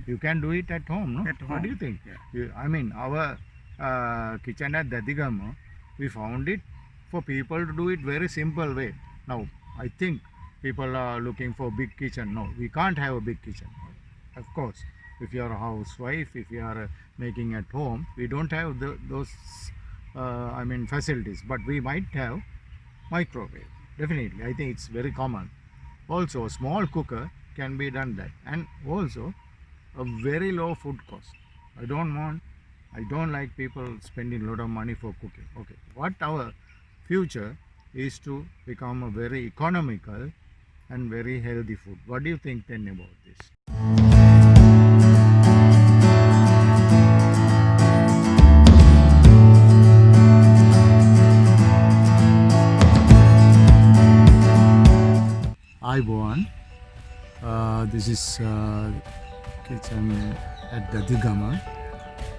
You can do it at home, no? At home. What do you think? Yeah. I mean, our kitchen at Dadigama, we found it for people to do it very simple way. Now, I think people are looking for big kitchen. No, we can't have a big kitchen. Of course, if you are a housewife, if you are making at home, we don't have those, facilities. But we might have microwave. Definitely, I think it's very common. Also, a small cooker can be done that, and also a very low food cost. I don't like people spending a lot of money for cooking. Okay, what our future is to become a very economical and very healthy food. What do you think then about this? Ivan, this is kitchen at Dadigama.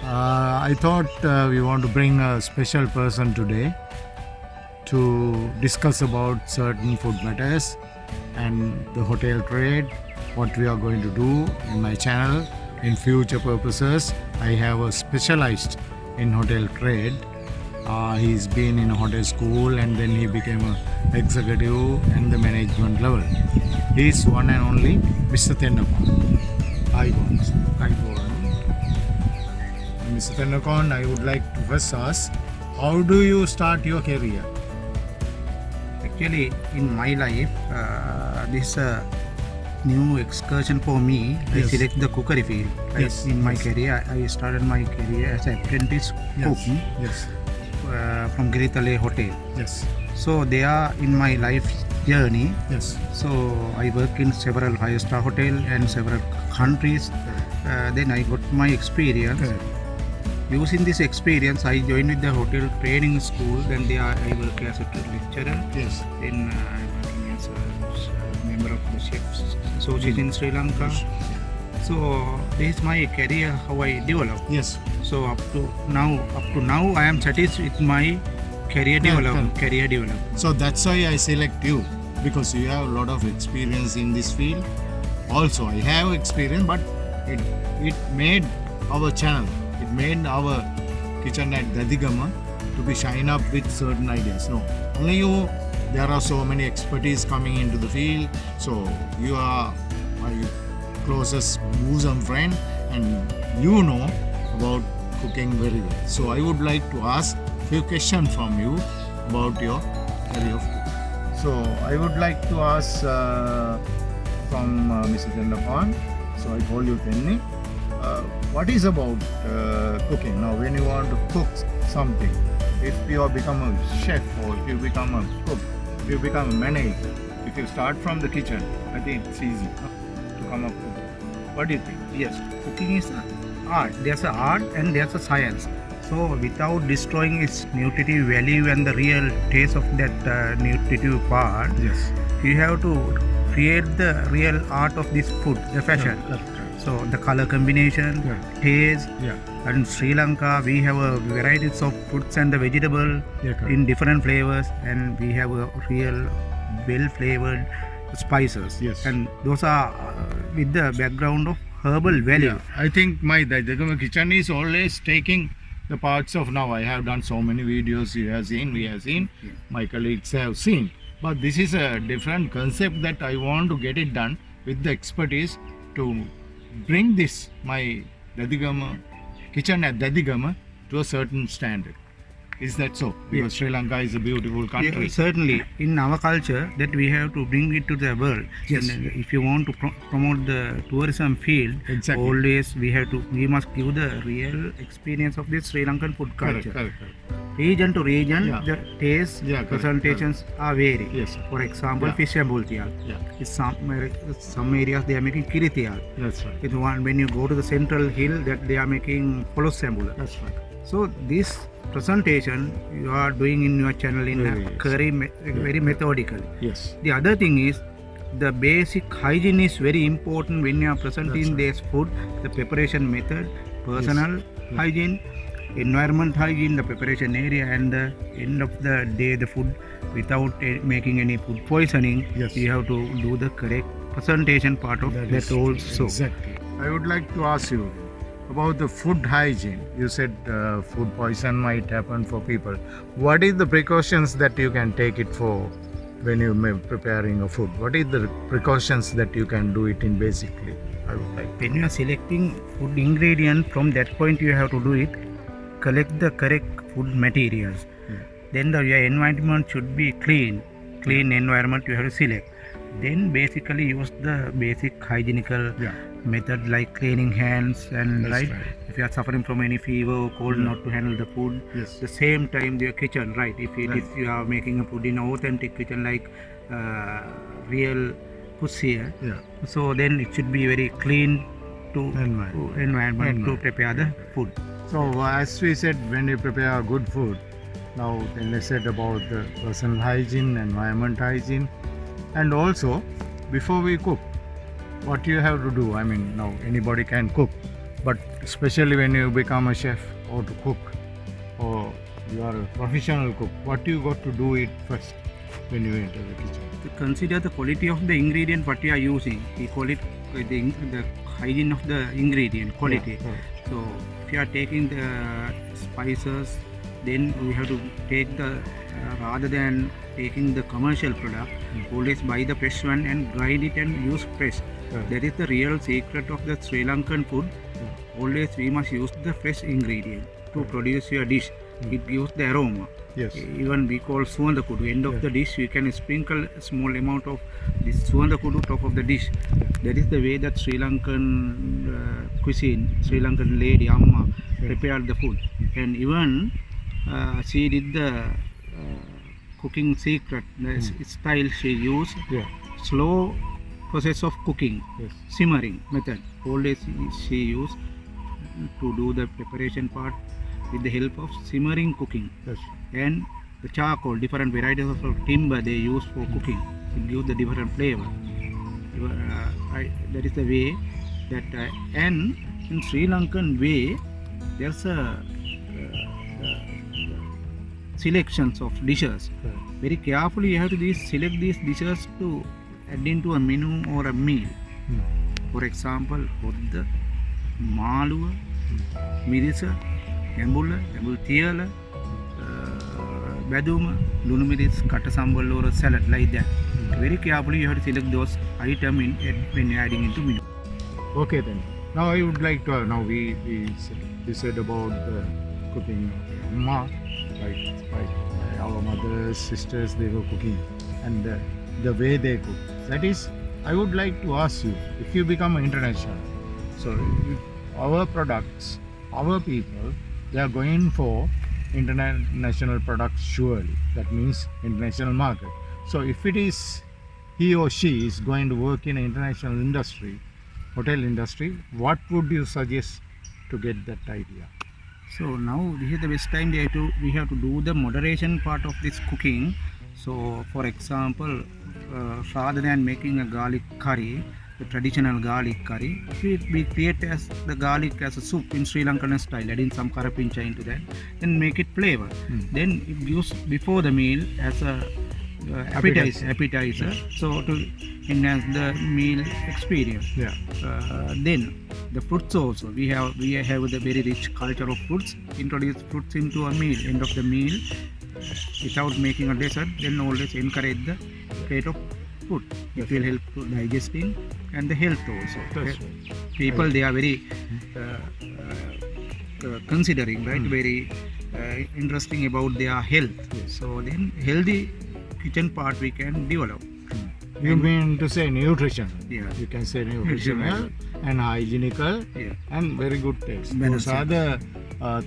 I thought we want to bring a special person today to discuss about certain food matters and the hotel trade, what we are going to do in my channel in future purposes. I have a specialized in hotel trade. He's been in a hotel school and then he became an executive and the management level. He's one and only Mr. Tennakon. Hi, boss. Hi, Mr. Tennakon, I would like to first ask, how do you start your career? Actually, in my life, this new excursion for me. Yes. I select the cookery field. Yes. In my Yes. career, I started my career as an apprentice cook Yes. from Giritale Hotel. Yes. So they are in my life journey. Yes. So I work in several five-star hotel and several countries. Then I got my experience. Correct. Using this experience, I joined with the hotel training school. Then there I work as a lecturer. Yes. Then I working as a member of the Chefs Association in Sri Lanka. So this is my career, how I develop. Yes. So up to now, I am satisfied with my career development. So that's why I select you, because you have a lot of experience in this field. Also, I have experience, but it made our channel, it made our kitchen at Dadigama to be shine up with certain ideas. No, only you. There are so many expertise coming into the field. So you are my closest bosom friend, and you know about cooking very well. So I would like to ask few questions from you about your career of cooking. So I would like to ask from Mr. Tennakon. So I call you Tenni. What is about cooking? Now, when you want to cook something, if you have become a chef or if you become a cook, if you become a manager, if you start from the kitchen, I think it's easy to come up with it. What do you think? Yes, cooking is art. There's an art and there's a science. So without destroying its nutritive value and the real taste of that nutritive part, Yes. you have to create the real art of this food, the fashion. So the color combination, Yeah. taste, Yeah. and Sri Lanka we have a varieties of fruits and the vegetable Yeah, correct. in different flavors, and we have a real well flavored spices. Yes. And those are with the background of herbal value. Yeah, I think my Dadigama kitchen is always taking the parts of now. I have done so many videos. You have seen, we have seen, Yeah. my colleagues have seen. But this is a different concept that I want to get it done with the expertise to bring this my Dadigama kitchen at Dadigama to a certain standard. Is that so? Because Sri Lanka is a beautiful country. Yeah, certainly, in our culture, that we have to bring it to the world. Yes. And if you want to promote the tourism field, Exactly. always we must give the real experience of this Sri Lankan food culture. Correct. Region to region, Yeah. the taste Yeah, correct, presentations are vary. Yes. For example, Yeah. fish and bultial. Yeah, In some areas they are making kiritial. that's right. In one, when you go to the central hill, that they are making polosambula. That's right. So this presentation you are doing in your channel in very methodical. Yes. The other thing is the basic hygiene is very important when you are presenting That's this food. The preparation method, personal hygiene, environment hygiene, the preparation area, and the end of the day the food without making any food poisoning. Yes. You have to do the correct presentation part of that is also. exactly. I would like to ask you about the food hygiene. You said food poison might happen for people. What is the precautions that you can take it for when you preparing a food? What is the precautions that you can do it in basically? I would like. When you are selecting food ingredient, from that point you have to do it, collect the correct food materials. Then your environment should be clean environment you have to select. Then basically use the basic hygienical method like cleaning hands and That's right. If you are suffering from any fever or cold, not to handle the food. Yes. The same time your kitchen, right? If it is you are making a food in an authentic kitchen like real Pusia, so then it should be very clean to environment to prepare the food. So as we said, when you prepare good food, now then let's say about the personal hygiene, environment hygiene, and also before we cook, what you have to do. I mean, now anybody can cook, but especially when you become a chef or to cook, or you are a professional cook, what you got to do it first when you enter the kitchen. To consider the quality of the ingredient what you are using. We call it the hygiene of the ingredient quality. So if you are taking the spices, then we have to take the rather than taking the commercial product, always buy the fresh one and grind it and use fresh. That is the real secret of the Sri Lankan food. Always we must use the fresh ingredient to produce your dish. It gives the aroma. Yes. Even we call suwanda kudu. End of the dish, you can sprinkle a small amount of this suwanda kudu top of the dish. That is the way that Sri Lankan cuisine, Sri Lankan lady Amma prepared the food. And even she did the cooking secret, the style she used. Slow process of cooking, simmering method. Always she used to do the preparation part with the help of simmering cooking. And the charcoal, different varieties of timber they use for cooking. It gives the different flavor. That is the way that and in Sri Lankan way there's a selections of dishes. Very carefully you have to select these dishes to add into a menu or a meal. For example, Odda, Maluwa, Mirisa, Embula, Tiyala, Baduma, Lunumiris, Katasambal or a salad like that. Very carefully you have to select those items when adding into menu. Okay then. Now I would like to now we said about the cooking ma, like our mothers, sisters, they were cooking and the way they cook. That is, I would like to ask you, if you become international, so if our products, our people, they are going for international products surely. That means international market. So if it is he or she is going to work in an international industry, hotel industry, what would you suggest to get that idea? So now this is the best time we have to do the moderation part of this cooking. So for example, rather than making a garlic curry, the traditional garlic curry, we create as the garlic as a soup in Sri Lankan style, adding some karapincha into that, then make it flavor. Then it gives before the meal as a appetizer, so to enhance the meal experience. Then the fruits also, we have the very rich culture of fruits. Introduce fruits into a meal, end of the meal, without making a dessert. Then always encourage the plate of food. It will help to digesting and the health also. People they are very considering, right? Very interesting about their health. So then healthy kitchen part we can develop. You mean to say nutrition? Yeah. You can say nutritional and hygienical and very good taste. Those are the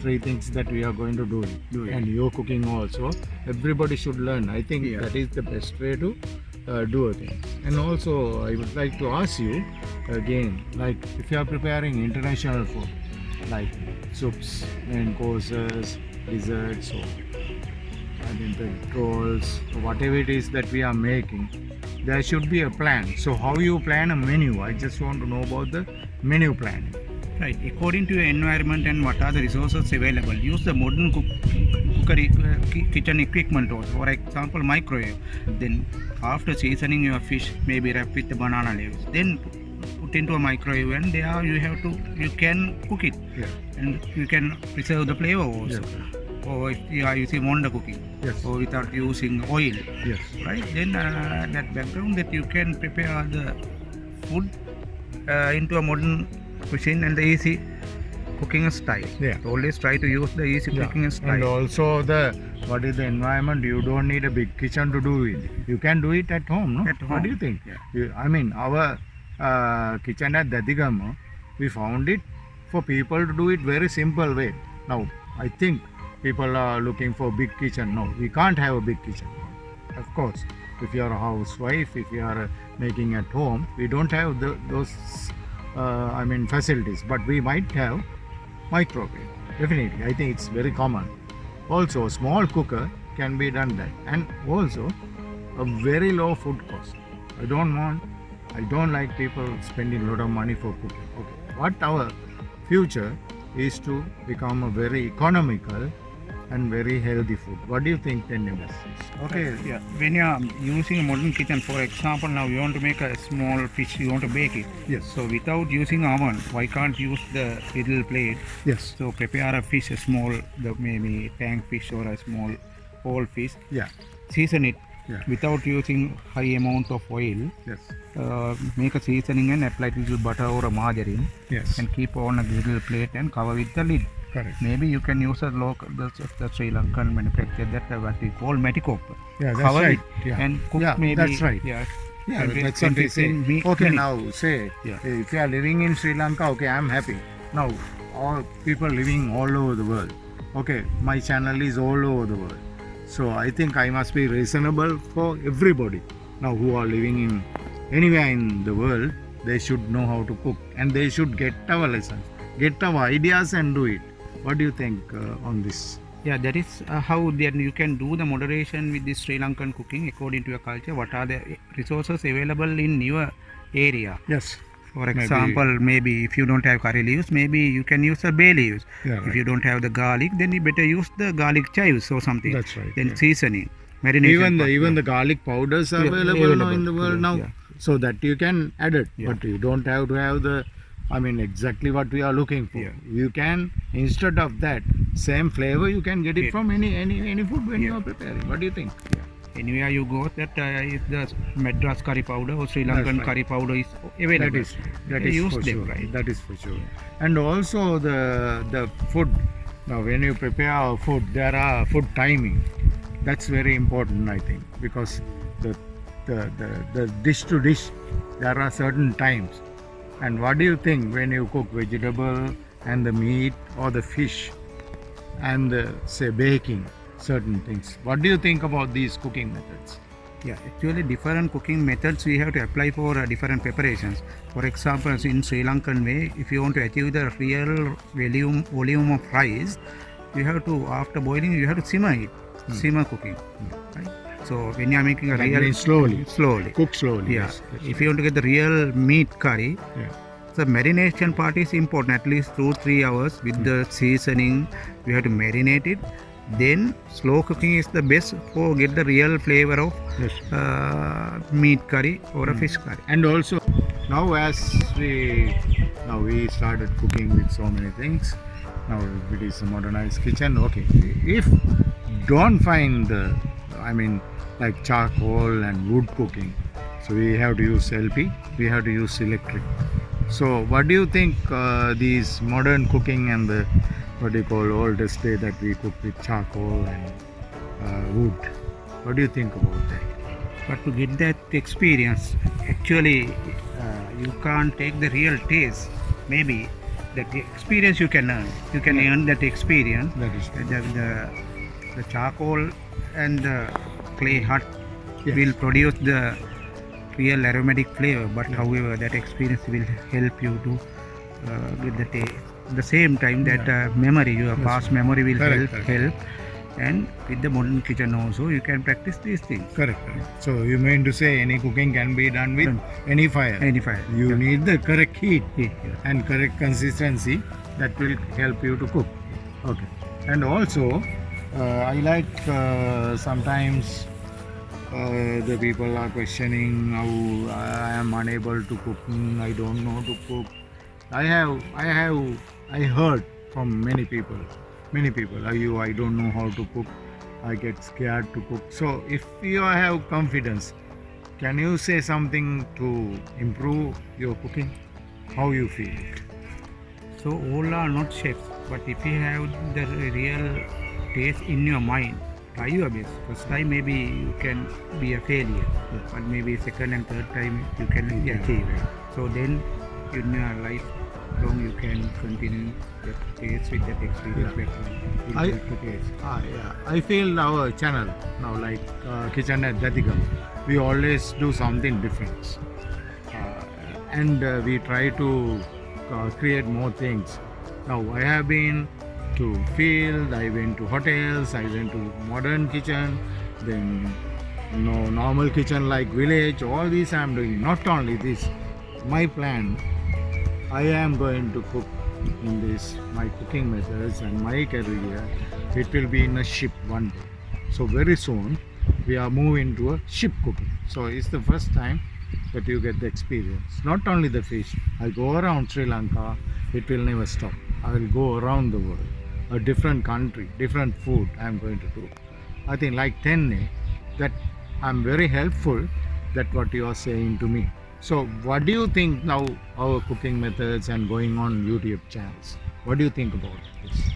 three things that we are going to do. And your cooking also. Everybody should learn. I think that is the best way to do a thing. And also I would like to ask you again, like if you are preparing international food, like soups, main courses, desserts, or rolls, whatever it is that we are making, there should be a plan. So how you plan a menu? I just want to know about the menu planning. Right, according to your environment and what are the resources available, use the modern cookery kitchen equipment also. For example, microwave. Then after seasoning your fish, maybe wrap with the banana leaves. Then put into a microwave, and there you can cook it, Yeah. and you can preserve the flavor also. Or if you are using Wonder cooking, Yes. or without using oil, Yes. right? Then that background that you can prepare the food into a modern cuisine and the easy cooking style. Yeah. Always try to use the easy cooking And style. also what is the environment? You don't need a big kitchen to do it. You can do it at home, no? At home. What do you think? Yeah. I mean, our kitchen at Dadigama, we found it for people to do it very simple way. Now, I think people are looking for big kitchen. No, we can't have a big kitchen. Of course, if you are a housewife, if you are making at home, we don't have those facilities, but we might have microwave. Definitely, I think it's very common. Also, a small cooker can be done that, and also a very low food cost. I don't like people spending a lot of money for cooking. Okay, what our future is to become a very economical and very healthy food. What do you think, then, Nimbus? Okay. Yeah. When you are using a modern kitchen, for example, now you want to make a small fish, you want to bake it. Yes. So without using oven, why can't use the little plate? Yes. So prepare a fish, a small, maybe tank fish or a small whole fish. Yeah. Season it Yeah. without using high amount of oil. Yes. Make a seasoning and apply little butter or a margarine, Yes. and keep on a little plate and cover with the lid. Correct. Maybe you can use the Sri Lankan manufacture that what we call metikop. Yeah, that's Cover right. it Yeah. and cook Yeah, maybe. that's right. Yeah. Yeah, And that's when what they we say. meat Okay, minute. now say, Yeah. if you are living in Sri Lanka, okay, I'm happy. Now, all people living all over the world. Okay, my channel is all over the world. So I think I must be reasonable for everybody. Now, who are living in anywhere in the world, they should know how to cook, and they should get our lessons, get our ideas, and do it. What do you think on this? Yeah, that is how then you can do the moderation with this Sri Lankan cooking according to your culture. What are the resources available in your area? Yes. For Maybe- example, maybe if you don't have curry leaves, maybe you can use the bay leaves. Yeah, If right. you don't have the garlic, then you better use the garlic chives or something. That's right, Then yeah. seasoning, marination. Even the garlic powders are Yeah, available now available. in the world Yeah, now, yeah. so that you can add it. Yeah. But you don't have to have exactly what we are looking for. Yeah. You can, instead of that same flavor, you can get it Yeah. from any food when you Yeah. are preparing. What do you think? Anywhere you go, that is the Madras curry powder or Sri Lankan right. curry powder is available. That You is use for them, sure. right? That is for sure. And also the food. Now, when you prepare food, there are food timing. That's very important, I think, because the dish to dish, there are certain times. And what do you think when you cook vegetable and the meat or the fish and say baking certain things? What do you think about these cooking methods? Yeah, actually different cooking methods we have to apply for different preparations. For example, in Sri Lankan way, if you want to achieve the real volume of rice, you have to, after boiling, you have to simmer it, simmer cooking. Right? So when you are making a That real means slowly. slowly. Cook slowly. Yeah. Yes, that's If you want to get the real meat curry, yeah. the marination part is important. At least 2-3 hours with the seasoning, we have to marinate it. Then slow cooking is the best for get the real flavor of Yes. meat curry or a fish curry. And also now we started cooking with so many things. Now it is a modernized kitchen. Okay, if don't find like charcoal and wood cooking, so we have to use LP, we have to use electric. So what do you think these modern cooking and the what do you call oldest day that we cook with charcoal and wood, what do you think about that? But to get that experience, actually, you can't take the real taste. Maybe that experience you can earn. You can earn that experience. That is The charcoal and the clay hut Yes. will produce the real aromatic flavor. But however, that experience will help you to get the taste. At the same time, that memory, your past memory will Correct, help. And with the modern kitchen also, you can practice these things. correct. So you mean to say any cooking can be done with any fire? Any fire. You need the correct heat Yeah. and correct consistency that will help you to cook. Okay. And also, I like sometimes The people are questioning how I am unable to cook. I don't know to cook. I heard from many people. I don't know how to cook. I get scared to cook. So if you have confidence, can you say something to improve your cooking? How you feel? So all are not chefs, but if you have the real taste in your mind, try your best. First time maybe you can be a failure, but maybe second and third time you can achieve. So then in your life long you can continue that taste with that experience that I- will help to taste. Yeah. I feel our channel now, like Kitchen at Datigam, we always do something different. And we try to create more things. Now, I have been to field, I went to hotels, I went to modern kitchen, then normal kitchen like village, all these I am doing. Not only this, my plan, I am going to cook in this, my cooking methods and my career, it will be in a ship one day. So very soon, we are moving to a ship cooking. So it's the first time that you get the experience. Not only the fish, I go around Sri Lanka, it will never stop. I will go around the world, a different country, different food I am going to do. I think like 10 that I'm very helpful that what you are saying to me. So what do you think now our cooking methods and going on YouTube channels? What do you think about this?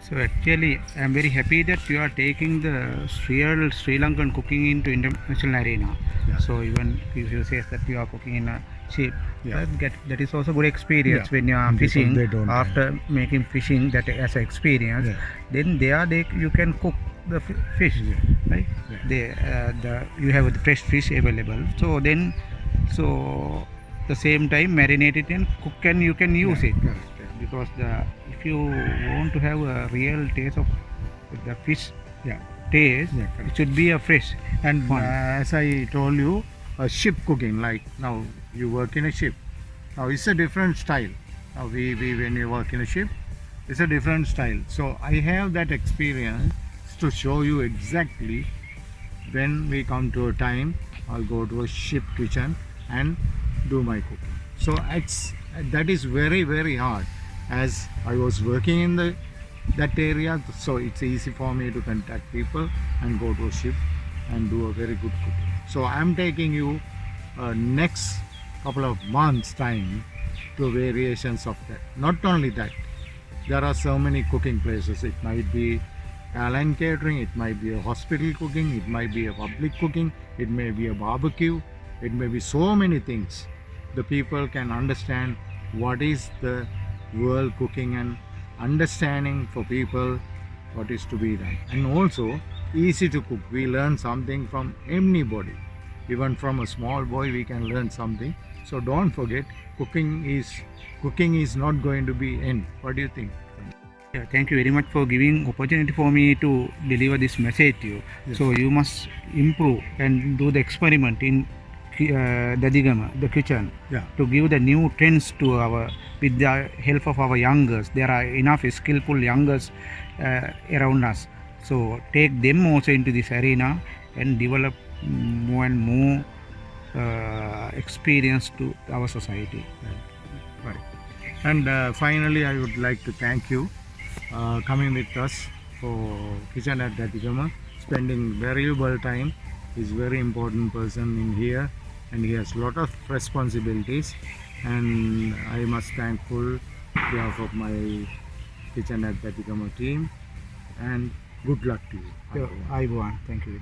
So actually, I am very happy that you are taking the real Sri Lankan cooking into international arena. Yeah. So even if you say that you are cooking in a ship, Yeah. that is also good experience Yeah. when you are And people, fishing. they don't After making fishing that as an experience, Yeah. then you can cook the fish, right? Yeah. You have the fresh fish available. So the same time marinate it and cook and you can use it. Correct. Because if you want to have a real taste of the fish Yeah. taste, Yeah, correct. it should be a fresh. And Fun. as I told you, a ship cooking, like now you work in a ship. Now it's a different style. Now we when you work in a ship, it's a different style. So I have that experience to show you exactly when we come to a time, I'll go to a ship kitchen and do my cooking. So that is very hard, as I was working in that area. So it's easy for me to contact people and go to a ship and do a very good cooking. So I'm taking you next couple of months time to variations of that. Not only that, there are so many cooking places. It might be airline catering, it might be a hospital cooking, it might be a public cooking, it may be a barbecue, it may be so many things. The people can understand what is the world cooking and understanding for people what is to be done. And also easy to cook. We learn something from anybody. Even from a small boy we can learn something. So don't forget, cooking is not going to be end. What do you think? Yeah, thank you very much for giving opportunity for me to deliver this message to you. Yes. So you must improve and do the experiment in Dadigama, the kitchen, Yeah. to give the new trends to with the help of our youngers. There are enough skillful youngers around us. So take them also into this arena and develop more and more experience to our society. Right. And finally, I would like to thank you coming with us for Kitchen at Datigama, spending valuable time. He's a very important person in here, and he has a lot of responsibilities. And I must thankful on behalf of my Kitchen at Datigama team. And good luck to you. So, I want. Thank you.